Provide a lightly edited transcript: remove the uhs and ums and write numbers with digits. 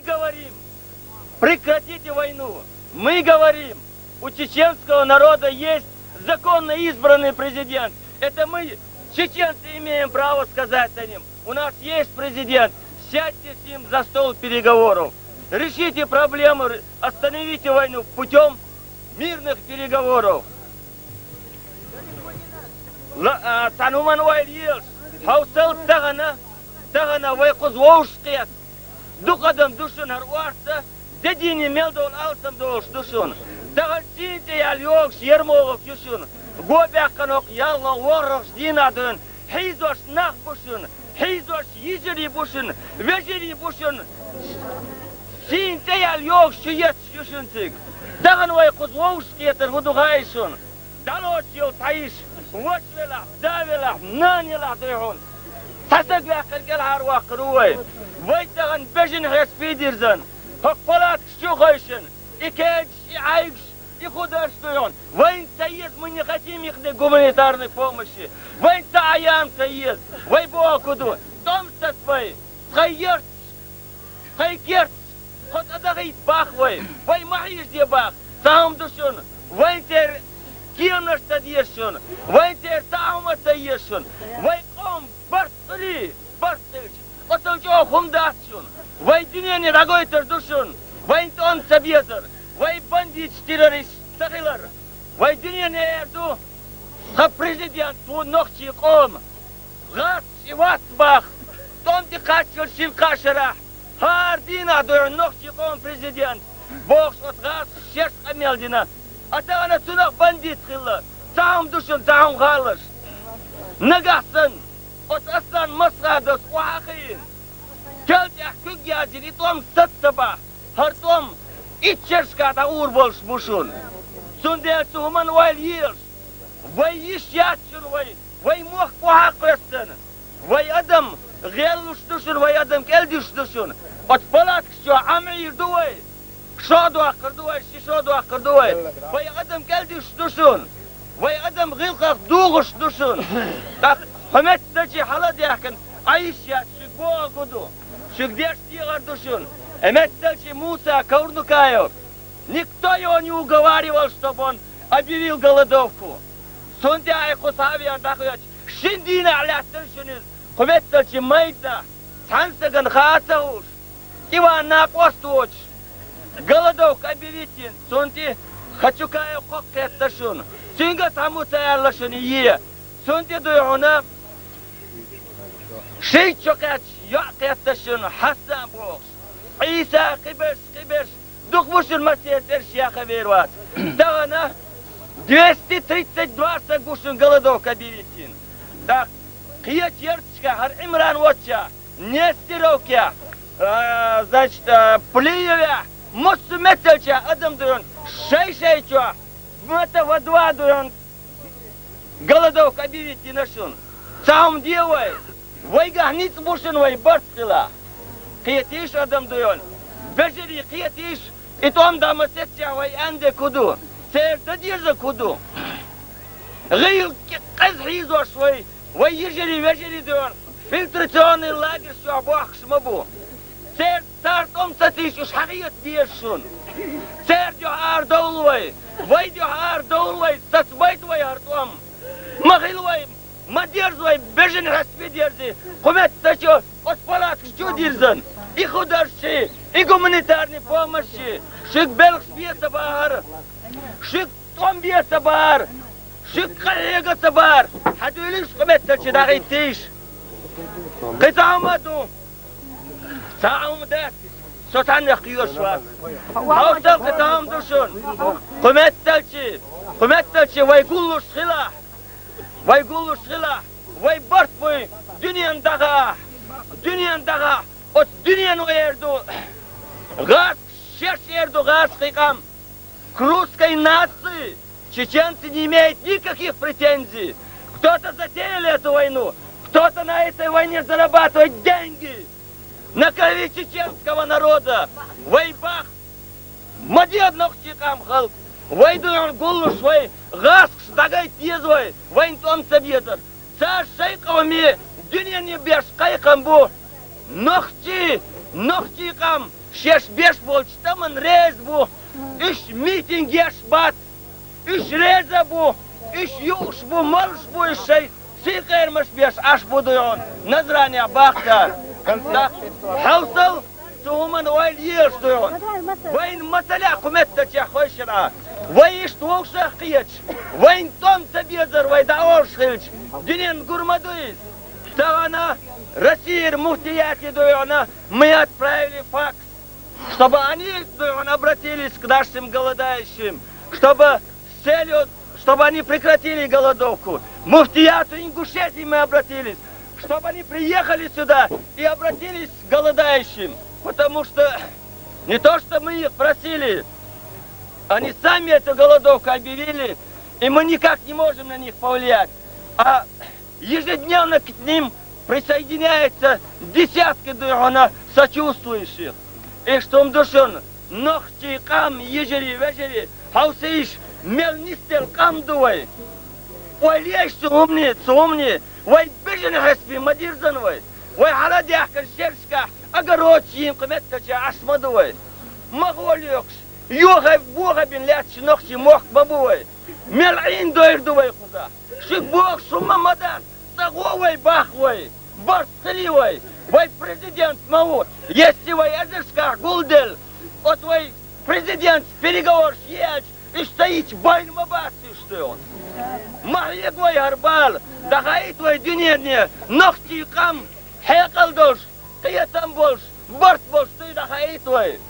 говорим, прекратите войну. Мы говорим, у чеченского народа есть законно избранный президент. Это мы, чеченцы, имеем право сказать о нем. У нас есть президент. Сядьте с ним за стол переговоров. Решите проблему, остановите войну путем мирных переговоров. Тануман уайлиеш, хаусал тагана вайкуз воушкет. Дукадам душун арварса, дедини мелдол алсам долш душун. Таган синте ял йокш ермогов юшун. Гобяканок ялла ворокш динадын. Хейзош нах бушун, хейзош йижери бушун, вежери бушун. Синте ял йокш юет юшунцик. Таган вайкуз воушкетер гудугайшун. Далоч йол таиш. وشولا داولا نانيلا ديهون تسق لاخر هار واقروي ويتغن بجن هيس بيديرزن هقبلات شوخيشن إكيج عايش يخدش ديهون وين سيد من يخدم يخدم гуманитарной помощи وين تعيان سيد وين بوكدو توم ستوي خيرت خيكرت خد أدغيت باخ وين معيش دي باخ سام دشون وين تر كيم نشتديشون وين ترتاهم تيشون وين قوم برتلي برتلش وتوجو خمداتشون وين دنيا نراغوي تردوشون وين تون سبيدر وين بنديت تيروريست تغيلر وين دنيا نيردو خبريزيديان تو نوخشي قوم غاس شوات باخ تون تقاشل شلقاشرح هاردينا دور نوخشي قوم بريزيديان بوخش وتغاس شيش اميال دينا أتانا سنق بنديت خلا تعم دوشن تعم خالص نقصن أصلا مصادس وحقين كلت يحكوك ياجري توم ستبا هرتوم إتشرش كاتا أوربولش بوشون سنديل سهمان واليرش ويش ياتشن وي موخ وحق رستن وي أدم غيلوش دوشن وي أدم كالدوش دوشن أتفلاتك شو عمير دوي شادو أقردوه شادو أقردوه وي أدم كالدوش دوشون وي أدم غيلقاق دوغش دوشون حمت دجي حالا ديحكن عيش يا شكبوه قدو شك ديش تيغر دوشون حمت دجي موسى Каурнукаев никто его не уговаривал, чтобы он объявил голодовку. Сонде айхусави андахуяч шиндина алястыршуниз حمت دجي майда сансаган хасауш иван на постуоч голодовка объявите, сонде хачукая хоккетташун, синга саму саялашун ие, сонде дуюна шейчокач яқетташун хасан бокс, Иса қибеш, духбушун масиетер шияха верват. Дагана 232 сагушун голодовка объявите. Так, қия черточка, хар Имран Вотча, Нестеровке, значит, Плиеве, Мусу метелча адам дурон, шей-шейчо, мата водва дурон, голодовка объявите нашун. Сам делай, вай гахниц бушин вай барскила. Киятиш адам дурон, бежери киятиш, и том дамасетча вай анде куду, сеерта дирза куду. Гил казхизош вай ежери вежери дурон, фильтрационный лагерь шо абуах шмабу. سير تارتم ستيش وش حقيقة بيرشون سير جوهار دولوي وي جوهار دولوي تسبيت وي هرتوم مغيلوي ما ديرزوي بجن حسبي ديرزي قمت تشو اسفلات شو ديرزن إخو درشي إخو منيتارني помощи شك بلغش بيه سبار شك توم بيه سبار شك قليقة سبار حدوليش قمت تشي داغيتيش قطعمتو ساعم ده سوتان يخيوش واس هاوسل قطعم دوشون قمتلشي ويقولوش خلاح وي برت بوي دنيان دغا от دنيان ويردو غاز شеш ерду غاز قيقام к русской нации чеченцы не имеют никаких претензий. Кто-то затеял эту войну, кто-то на этой войне зарабатывает деньги. На крови чеченского народа. Вайбах, мадьяднох чекам хал. Вайдуян гулуш вай гаск стагай тизвай. Вайнтом сабьедер. Са шейковыми дюня не беш кайкам бу. Нохчи кам 6-5 bolç tamın rez bu. 3 miting yaş bat. 3 reza bu. 3 yuş bu, malış bu şey. Sikirmiş 5 aş bu diyor. Nazraniye bakta. Havsal tuhuman oil years diyor. Vayın masala kumettet ya khoşra. Vay iş tuğuşa qiyç. Vayın tom tabiyazır vay da'or şilç. Dünyan gurmaduyuz. Тагана Россия муфтияти доёна мы отправили факс, чтобы они обратились к нашим голодающим, чтобы с целью, чтобы они прекратили голодовку. Муфтияту Ингушетии мы обратились, чтобы они приехали сюда и обратились к голодающим, потому что не то, что мы их просили, они сами эту голодовку объявили, и мы никак не можем на них повлиять. А ежедневно к ним присоединяется десятки сочувствующих. И что он душен, ногти, кам, ежели, вежели, хаусиш, мелнистел, кам дуй. Ой, лещ, умни, ой, бежен хаспи, мадирзан, ой, халадях, консервска, огородчи, им, кметкача, ашмадуй. Маголюкс, юга, бога, бин, лячи, ногти, мох, бабуй. Мелин дуй, дуй, куда. Шик бог, шума, мадан. Таговой бахвой, борцливой, вой президент Маут, если вой Азерска Гулдель, от вой президент переговор съесть и стоит байнма басти, что он. Махлегой арбал, дахаит вой дюнерне, ногти кам, хекал дош, ты там больше, борт больше, ты дахаит вой.